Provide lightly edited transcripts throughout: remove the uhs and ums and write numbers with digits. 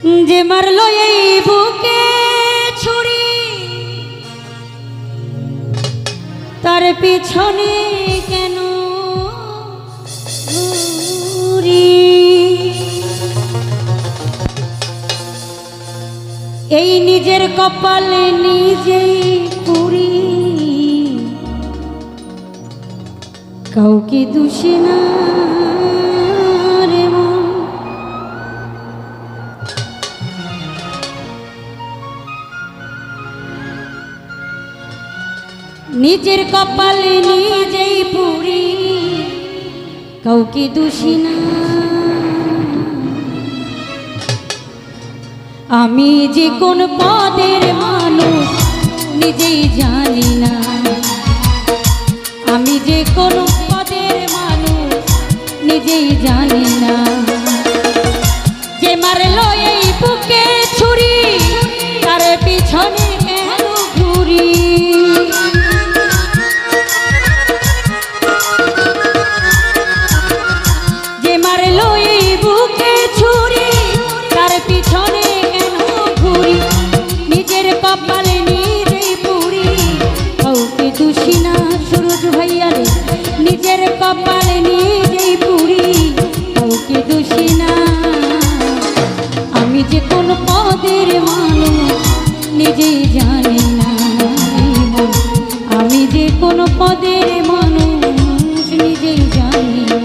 যে মারলো এই বুকে ছুরি তার পিছনে কেন ঘুরি? এই নিজের কপালে নিজেই পুরি, কাউকে দোষী না রে মন। নিজের কপালে নিজেই পুরি, কাউকে দোষী না। আমি যে কোন পদের মানুষ নিজেই জানি না, আমি যে কোন পদের মানুষ নিজেই জানি না। যে মারলো এই বুকে ছুরি তার পিছনে কেন ঘুরি? যে মারলো এই বুকে ছুরি তার পিছনে কেন ঘুরি? নিজের কপালে নিজেই পুরি, কাউকে দোষী না। সুরজ ভাইয়া রে, নিজের কপালে নিজেই পুরি, কাউকে দোষী না। আমি যে কোন পদের মানুষ নিজেই জানি না, আমি যে কোন পদের মানুষ নিজেই জানি না।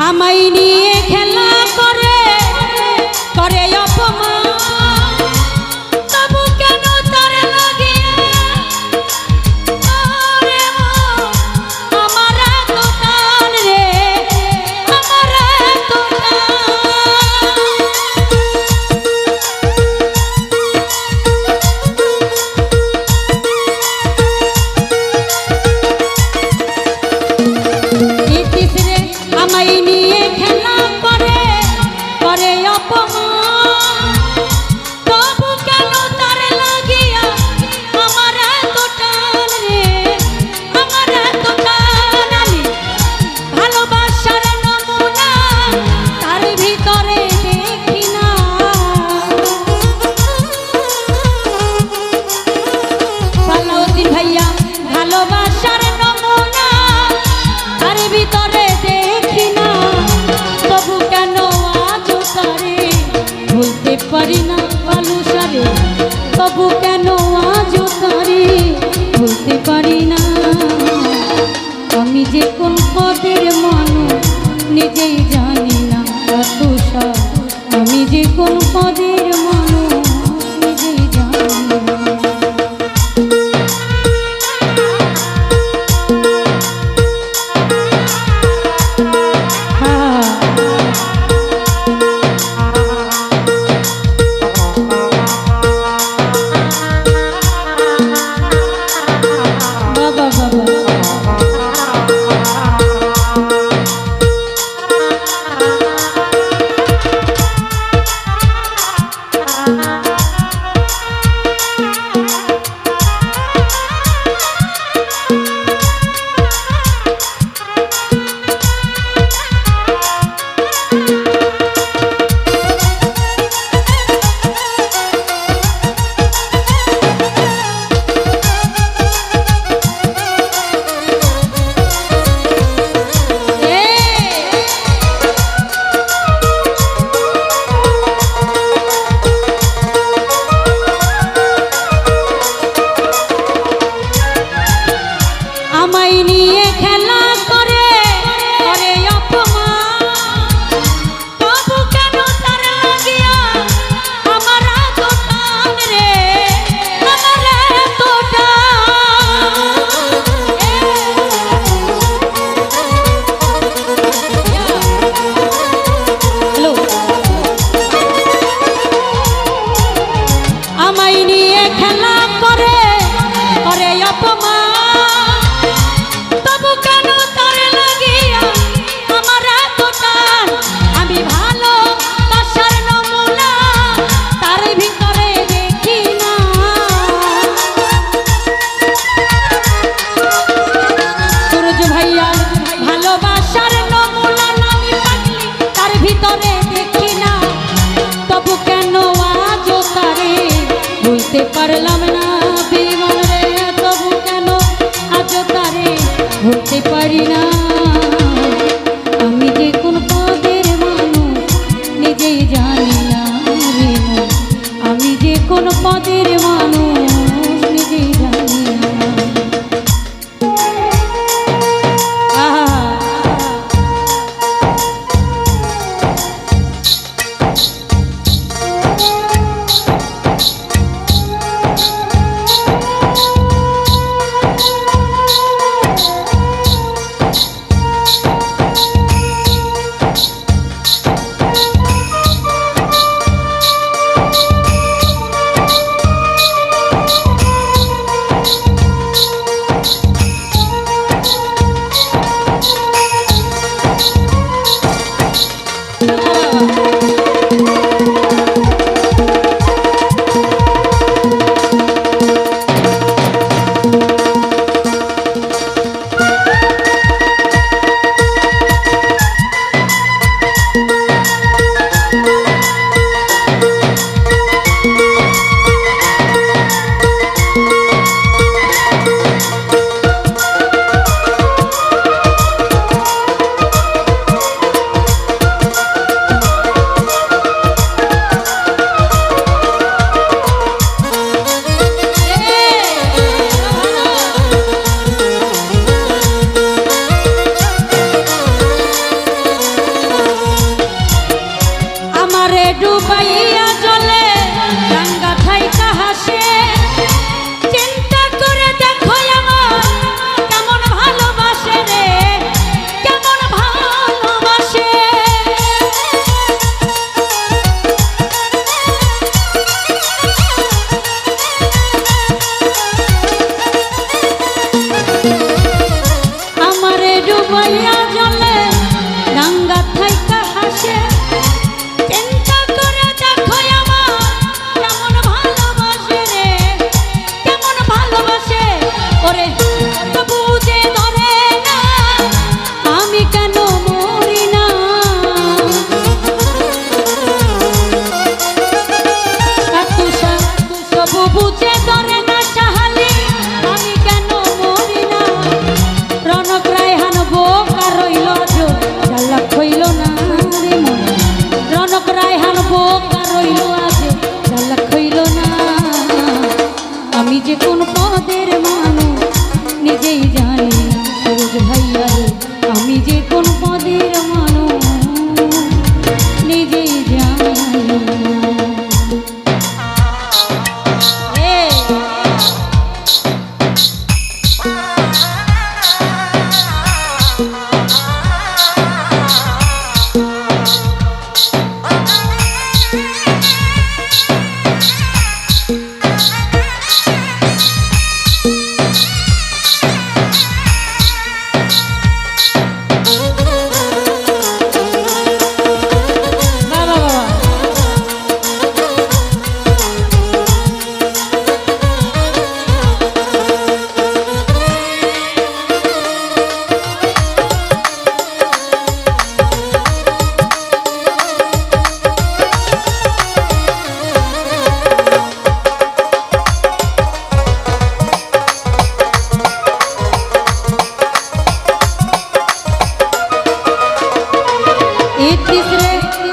আমায় নিয়ে খেলা করে করে অপমান, তবু কেন তার লাগে আমার এত টান রে, আমার এত রে। আমায় নিয়ে খেলা করে করে অপমান, তবু কেন তার লাগিয়া আমার এত টান রে, আমার এত টান। আমি ভালোবাসার নমুনা তার ভিতরে দেখি না, সালাউদ্দিন ভাইয়া ভালোবাসার নমুনা তার ভিতরে দেখি না। তবু কেন আজ তারে ভুলতে পারি না ভালোসারে, তবু কেন আজ তারে ভুলতে পারি না। আমি যে কোন পদের মানুষ নিজেই জানি না, আমি যে কোন পদের মানুষ নিজেই জানি না। পারি না আমি যে কোন পদের মানুষ নিজেই জানি না রে মন আমি যে কোন পদের মানুষ নিজেই জানি না ডুবাইয়া জলে গঙ্গা থাইকা হাসে চিন্তা করে দেখো আমার কেমন ভালোবাসে রে কেমন ভালোবাসে আমারে ডুবাইয়া জলে গঙ্গা থাইকা হাসে বুঝে ধরে না সাহালি আমি কেন মরি না রনক রায়হান বোকা রইল জ্বালা খইল না রে মন রনক রায়হান বোকা রইল আজ জ্বালা খইল না আমি যে কোন পদের মানুষ নিজেই জানি না সুরজ ভাইয়া রে আমি যে কোন পদের মানুষ নিজেই জানি না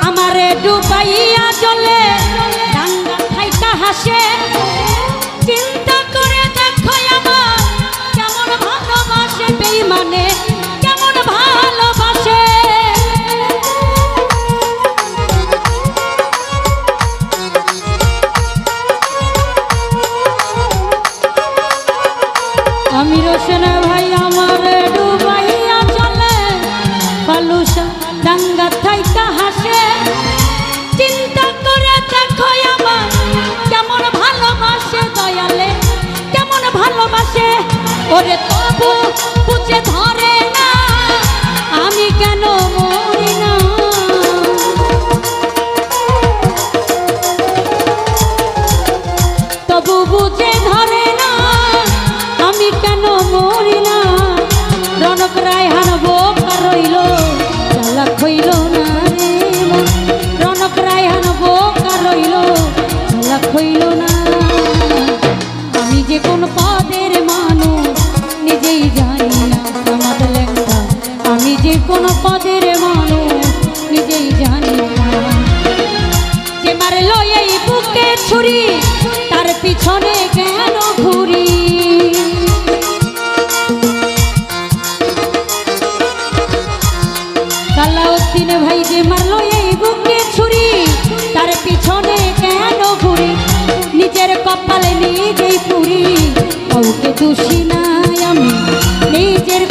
আমারে ডুবাইয়া জলে গঙ্গা থাইকা হাসে চিন্তা করে দেখো আমার কেমন ভালোবাসে বেঈমানে কেমন ভালোবাসে আমি রোশন ভাই আমারে ডুবাইয়া জলে বালুসা গঙ্গা থাইকা হাসে চিন্তা করে দেখো আমার কেমন ভালোবাসে দয়ালে কেমন ভালোবাসে ওরে তবু বুঝে ধরে না আমি কেন মরি না তবু বুঝে ধরে না আমি কেন মরি না রনক রায়হান বোকা রইল জ্বালা খইল না রে মন রনক রায়হান বোকা রইল জ্বালা খইল না আমি যে কোন পদের মানুষ নিজেই জানি না আমার কোন পদের মানুষ নিজেই জানি না। যে মারলো এই বুকে ছুরি তার পিছনে কেন ঘুরি। সালাউদ্দিন ভাই যে মারলো এই বুকে ছুরি তার পিছনে কেন ঘুরি। নিজের কপালে নিজেই পুরি, কাউকে দোষী নাই আমি নিজের